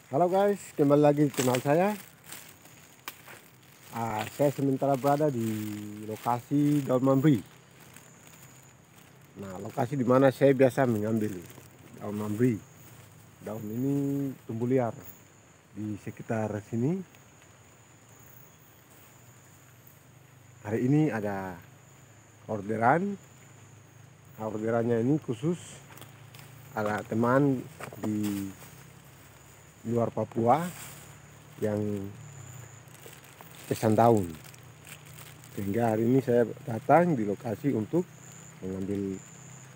Halo guys, kembali lagi di channel saya. Saya sementara berada di lokasi daun mambri. Nah, lokasi di mana saya biasa mengambil daun mambri. Daun ini tumbuh liar di sekitar sini. Hari ini ada orderan. Orderannya ini khusus ada teman di luar Papua yang pesan daun, sehingga hari ini saya datang di lokasi untuk mengambil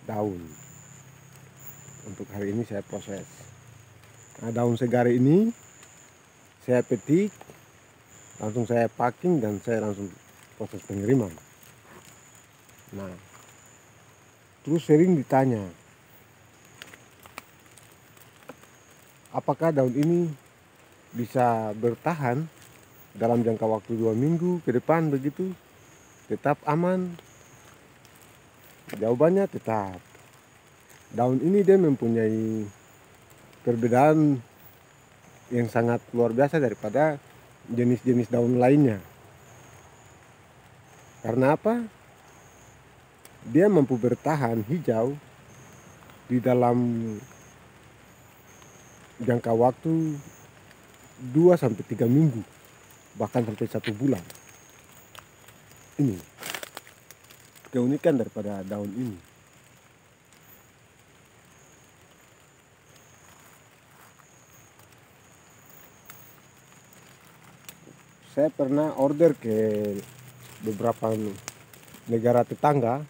daun. Untuk hari ini saya proses. Nah, daun segar ini saya petik, langsung saya packing dan saya langsung proses pengiriman. Nah, terus sering ditanya, apakah daun ini bisa bertahan dalam jangka waktu 2 minggu ke depan begitu, tetap aman? Jawabannya tetap. Daun ini dia mempunyai perbedaan yang sangat luar biasa daripada jenis-jenis daun lainnya. Karena apa? Dia mampu bertahan hijau di dalam jangka waktu 2-3 minggu, bahkan sampai 1 bulan. Ini keunikan daripada daun ini. Saya pernah order ke beberapa negara tetangga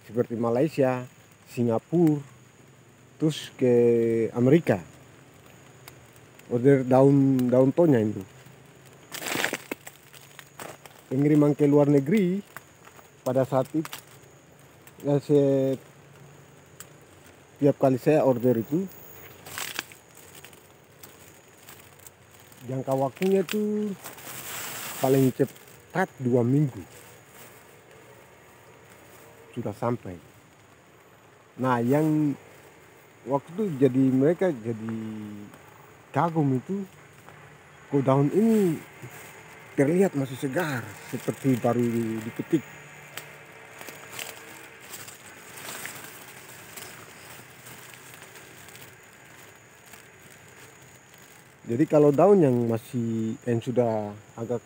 seperti Malaysia, Singapura, terus ke Amerika. Order daun tonya itu. Pengiriman ke luar negeri pada saat itu, setiap kali saya order itu, jangka waktunya itu paling cepat 2 minggu sudah sampai. Nah, yang waktu itu jadi mereka jadi kagum itu, kok daun ini terlihat masih segar seperti baru dipetik. Jadi kalau daun yang sudah agak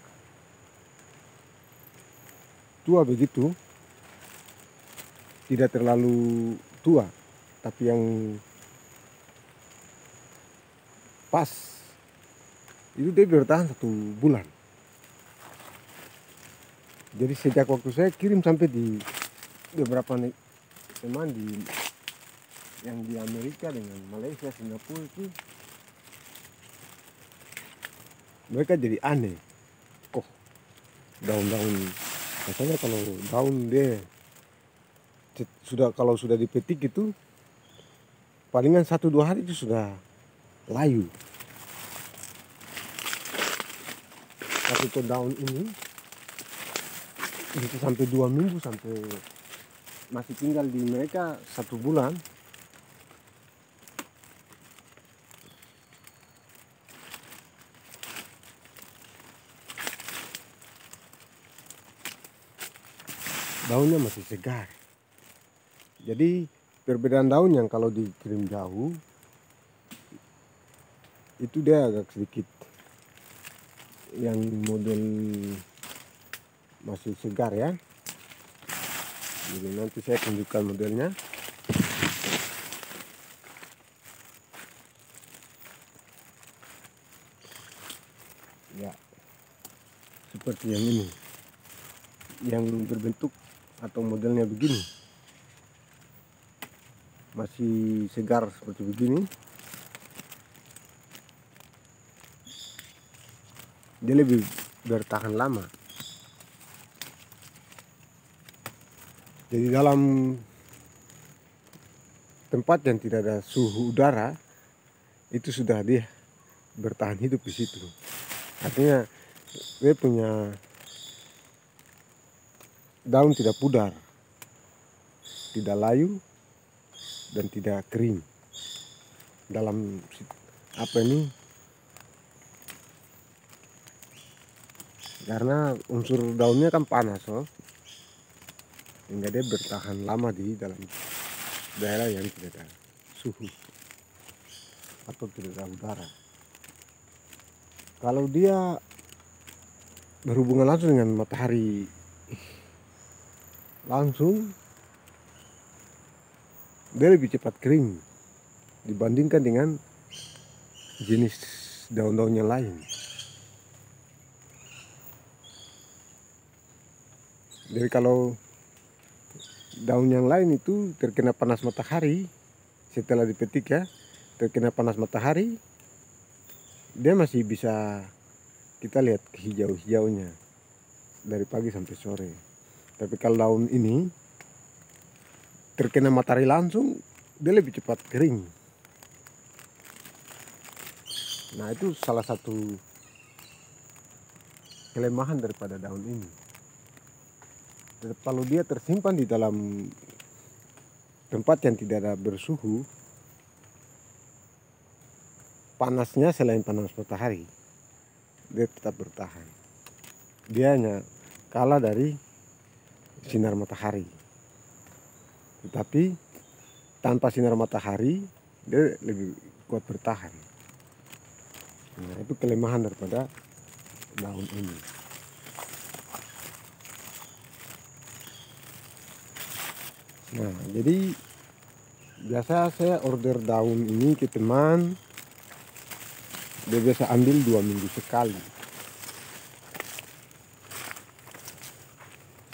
tua begitu, tidak terlalu tua, tapi yang pas, itu dia bertahan 1 bulan. Jadi sejak waktu saya kirim sampai di beberapa teman yang di Amerika dengan Malaysia, Singapura itu, mereka jadi aneh. Kok daun-daun, katanya kalau daun dia kalau sudah dipetik itu palingan 1-2 hari itu sudah layu. Tapi kok daun ini bisa sampai 2 minggu, sampai masih tinggal di mereka 1 bulan. Daunnya masih segar. Jadi perbedaan daun yang kalau dikirim jauh itu dia agak sedikit yang model masih segar ya. Jadi nanti saya tunjukkan modelnya. Ya, seperti yang ini, yang berbentuk atau modelnya begini, masih segar seperti begini. Dia lebih bertahan lama. Jadi dalam tempat yang tidak ada suhu udara, itu sudah dia bertahan hidup di situ. Artinya dia punya daun tidak pudar, tidak layu, dan tidak kering dalam karena unsur daunnya kan panas sehingga dia bertahan lama di dalam daerah yang tidak ada suhu atau tidak ada udara. Kalau dia berhubungan langsung dengan matahari langsung, dia lebih cepat kering dibandingkan dengan jenis daun-daun yang lain. Jadi kalau daun yang lain itu terkena panas matahari, setelah dipetik ya, terkena panas matahari, dia masih bisa kita lihat hijau-hijaunya dari pagi sampai sore. Tapi kalau daun ini terkena matahari langsung, dia lebih cepat kering. Nah, itu salah satu kelemahan daripada daun ini. Kalau dia tersimpan di dalam tempat yang tidak ada bersuhu, panasnya selain panas matahari, dia tetap bertahan. Dia hanya kalah dari sinar matahari. Tetapi tanpa sinar matahari, dia lebih kuat bertahan. Nah, itu kelemahan daripada daun ini. Nah, jadi biasa saya order daun ini ke teman. Dia biasa ambil 2 minggu sekali.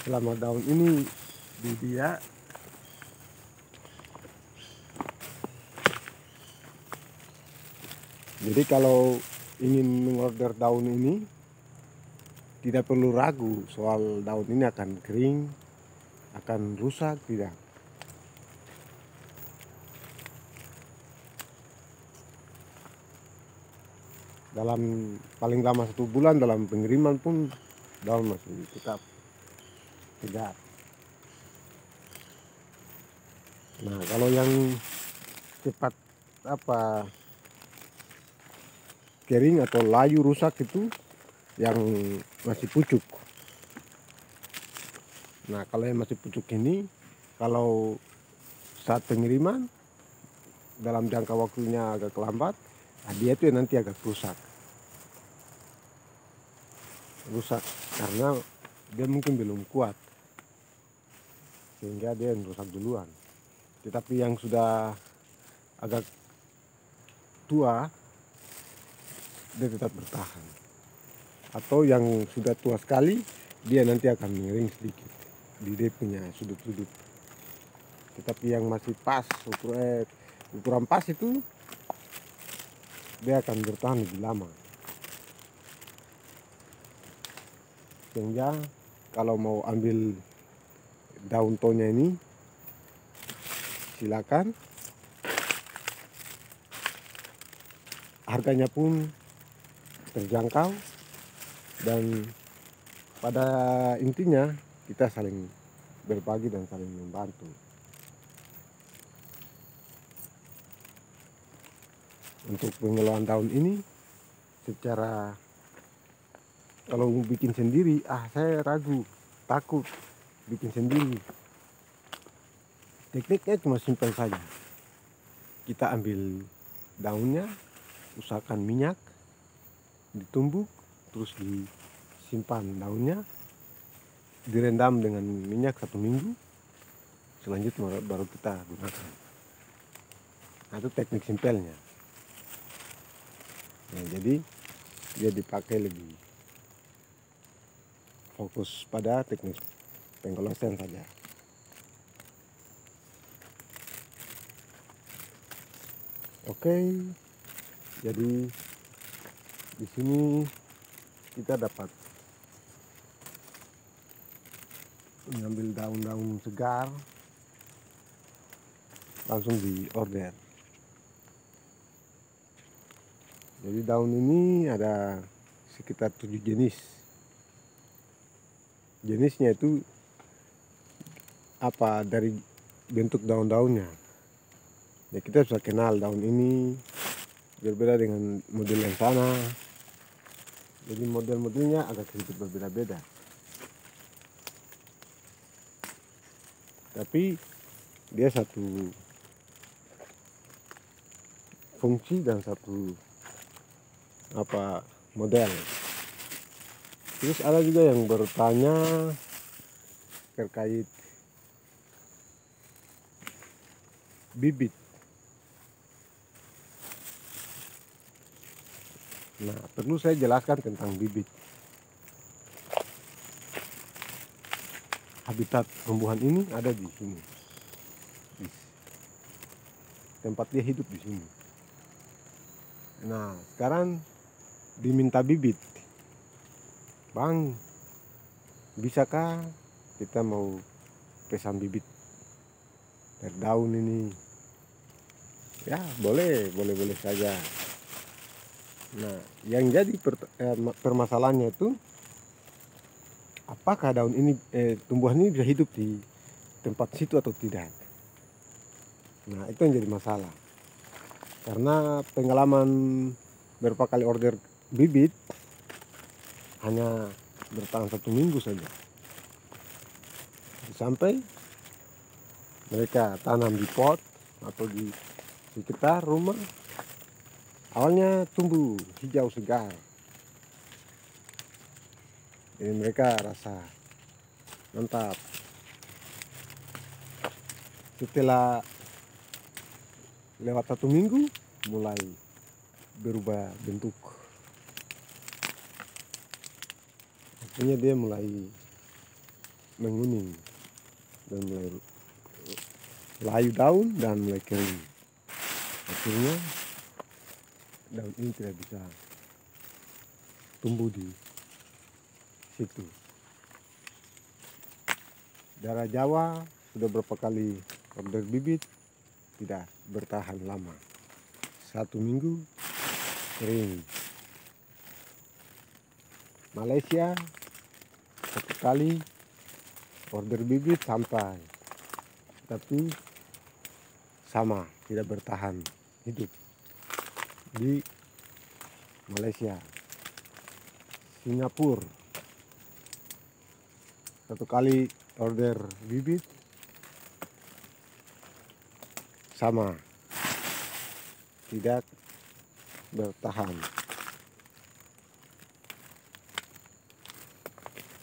Selama daun ini di dia, jadi kalau ingin mengorder daun ini, tidak perlu ragu soal daun ini akan kering, akan rusak, tidak. Dalam paling lama 1 bulan dalam pengiriman pun daun masih tetap segar. Nah, kalau yang cepat kering atau layu rusak itu yang masih pucuk. Nah, kalau yang masih pucuk ini, kalau saat pengiriman dalam jangka waktunya agak lambat, dia itu nanti agak rusak karena dia mungkin belum kuat sehingga dia yang rusak duluan. Tetapi yang sudah agak tua, dia tetap bertahan. Atau yang sudah tua sekali, dia nanti akan miring sedikit di dia punya sudut-sudut. Tetapi yang masih pas, ukuran pas itu, dia akan bertahan lebih lama. Sehingga kalau mau ambil daun tonya ini, silakan. Harganya pun terjangkau, dan pada intinya kita saling berbagi dan saling membantu. Untuk pengelolaan daun ini, secara kalau mau bikin sendiri, saya ragu, takut bikin sendiri. Tekniknya cuma simpel saja. Kita ambil daunnya, usahakan minyak, ditumbuk, terus disimpan daunnya, direndam dengan minyak 1 minggu, selanjutnya baru kita gunakan. Nah, itu teknik simpelnya. Nah, jadi dia dipakai lebih fokus pada teknik pengolahan saja. Oke, jadi di sini kita dapat mengambil daun-daun segar, langsung di order. Jadi daun ini ada sekitar 7 jenis. Jenisnya itu dari bentuk daun-daunnya. Ya, kita bisa kenal daun ini berbeda dengan model yang sana. Jadi model-modelnya agak sedikit berbeda-beda. Tapi dia satu fungsi dan satu model. Terus ada juga yang bertanya terkait bibit. Nah, perlu saya jelaskan tentang bibit. Habitat tumbuhan ini ada di sini. Tempat dia hidup di sini. Nah, sekarang diminta bibit. Bang, bisakah kita mau pesan bibit dari daun ini? Ya, boleh saja. Nah, yang jadi permasalahannya itu, apakah daun ini tumbuhan ini bisa hidup di tempat situ atau tidak? Nah, itu yang jadi masalah. Karena pengalaman beberapa kali order bibit hanya bertahan 1 minggu saja. Sampai mereka tanam di pot atau di sekitar rumah, awalnya tumbuh hijau segar. Jadi mereka rasa mantap. Setelah lewat 1 minggu mulai berubah bentuk. Artinya dia mulai menguning dan mulai layu daun dan mulai kering. Akhirnya daun ini tidak bisa tumbuh di situ. Daerah Jawa sudah berapa kali order bibit, tidak bertahan lama. 1 minggu kering. Malaysia 1 kali order bibit sampai, tapi sama, tidak bertahan hidup di Malaysia. Singapura 1 kali order bibit sama, tidak bertahan.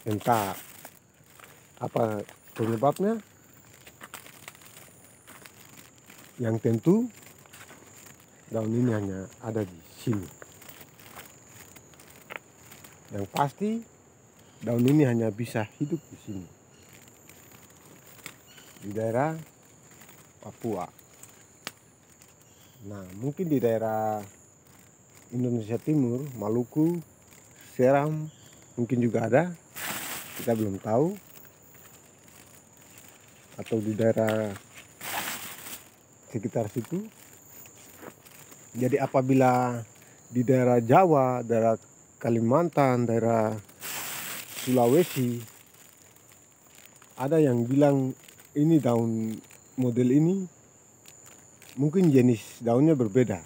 Entah apa penyebabnya, yang tentu daun ini hanya ada di sini. Yang pasti daun ini hanya bisa hidup di sini, di daerah Papua. Nah, mungkin di daerah Indonesia Timur, Maluku, Seram mungkin juga ada, kita belum tahu. Atau di daerah sekitar situ. Jadi apabila di daerah Jawa, daerah Kalimantan, daerah Sulawesi ada yang bilang ini daun model ini, mungkin jenis daunnya berbeda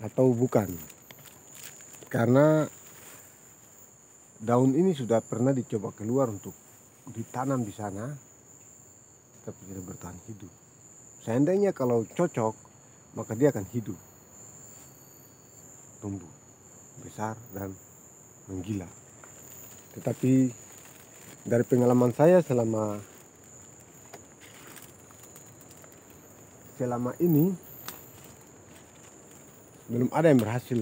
atau bukan, karena daun ini sudah pernah dicoba keluar untuk ditanam di sana, tapi tidak bertahan hidup. Seandainya kalau cocok, maka dia akan hidup, tumbuh besar dan menggila. Tetapi dari pengalaman saya selama ini belum ada yang berhasil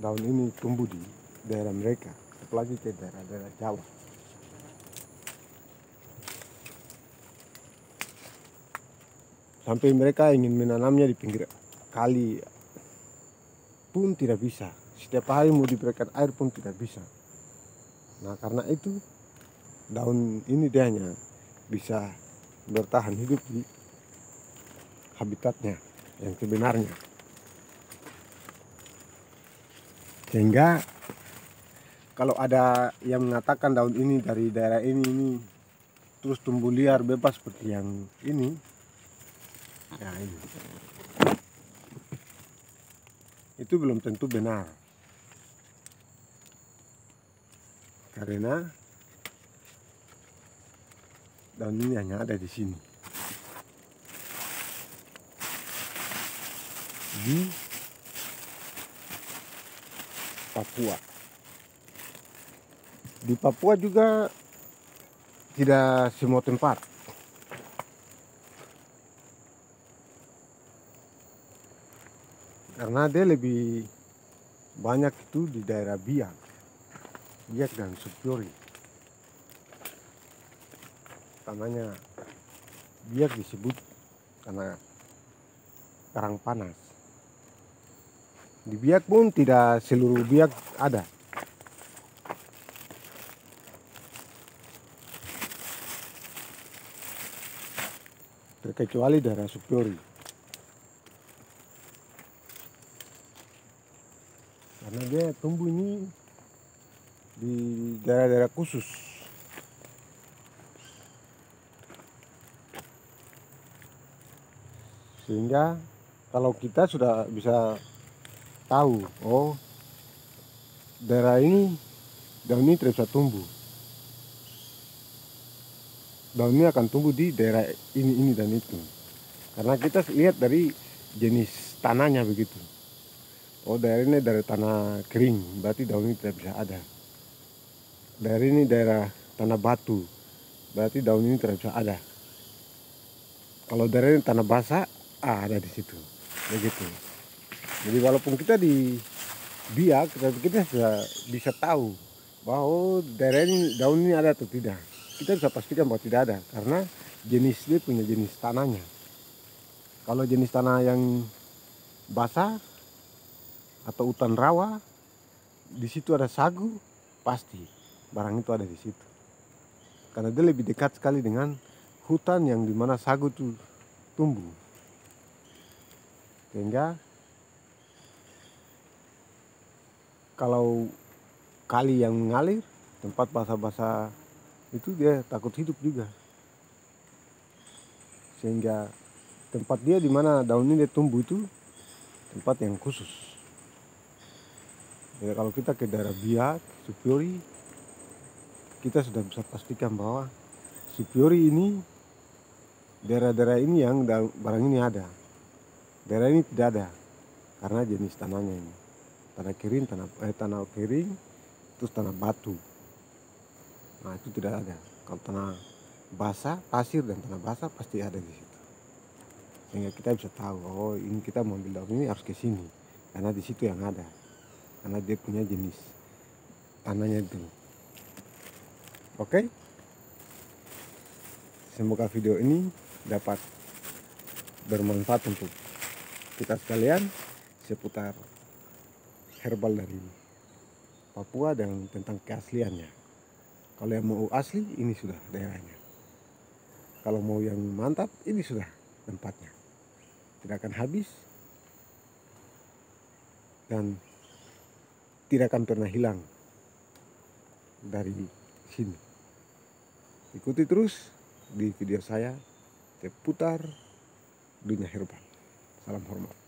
daun ini tumbuh di daerah mereka, apalagi ke daerah Jawa. Sampai mereka ingin menanamnya di pinggir kali pun tidak bisa. Setiap hari mau diberikan air pun tidak bisa. Nah, karena itu daun ini dia hanya bisa bertahan hidup di habitatnya yang sebenarnya. Sehingga kalau ada yang mengatakan daun ini dari daerah ini terus tumbuh liar bebas seperti yang ini, ya itu belum tentu benar, karena daun ini hanya ada di sini, di Papua. Di Papua juga tidak semua tempat, karena dia lebih banyak itu di daerah Biak dan Supiori. Tanahnya Biak disebut karena karang panas. Di Biak pun tidak seluruh Biak ada. Terkecuali daerah Supiori. Karena dia tumbuh ini di daerah-daerah khusus. Sehingga kalau kita sudah bisa tahu, oh daerah ini daun ini tidak bisa tumbuh. Daun ini akan tumbuh di daerah ini dan itu. Karena kita lihat dari jenis tanahnya begitu. Oh daerah ini dari tanah kering, berarti daun ini tidak bisa ada. Daerah ini daerah tanah batu, berarti daun ini tidak bisa ada. Kalau daerah ini tanah basah, ada di situ, begitu. Jadi walaupun kita di Biak, kita sudah bisa tahu bahwa oh, daerah ini daun ini ada atau tidak. Kita bisa pastikan bahwa tidak ada, karena jenis dia punya jenis tanahnya. Kalau jenis tanah yang basah atau hutan rawa, di situ ada sagu, pasti barang itu ada di situ. Karena dia lebih dekat sekali dengan hutan yang dimana sagu itu tumbuh. Sehingga kalau kali yang mengalir, tempat basah-basah itu dia takut hidup juga. Sehingga tempat dia dimana daun ini dia tumbuh itu tempat yang khusus. Jadi kalau kita ke daerah Biak, Supiori, kita sudah bisa pastikan bahwa Supiori ini daerah-daerah ini yang barang ini ada. Daerah ini tidak ada karena jenis tanahnya ini. Tanah kering, tanah kering, terus tanah batu. Nah itu tidak ada. Kalau tanah basah, pasir dan tanah basah pasti ada di situ. Sehingga kita bisa tahu, oh ini kita mau ambil daun ini harus ke sini, karena di situ yang ada. Karena dia punya jenis tanahnya itu. Oke? Semoga video ini dapat bermanfaat untuk kita sekalian seputar herbal dari Papua dan tentang keasliannya. Kalau yang mau asli, ini sudah daerahnya. Kalau mau yang mantap, ini sudah tempatnya. Tidak akan habis dan tidak akan pernah hilang dari sini. Ikuti terus di video saya seputar dunia herbal. Salam hormat.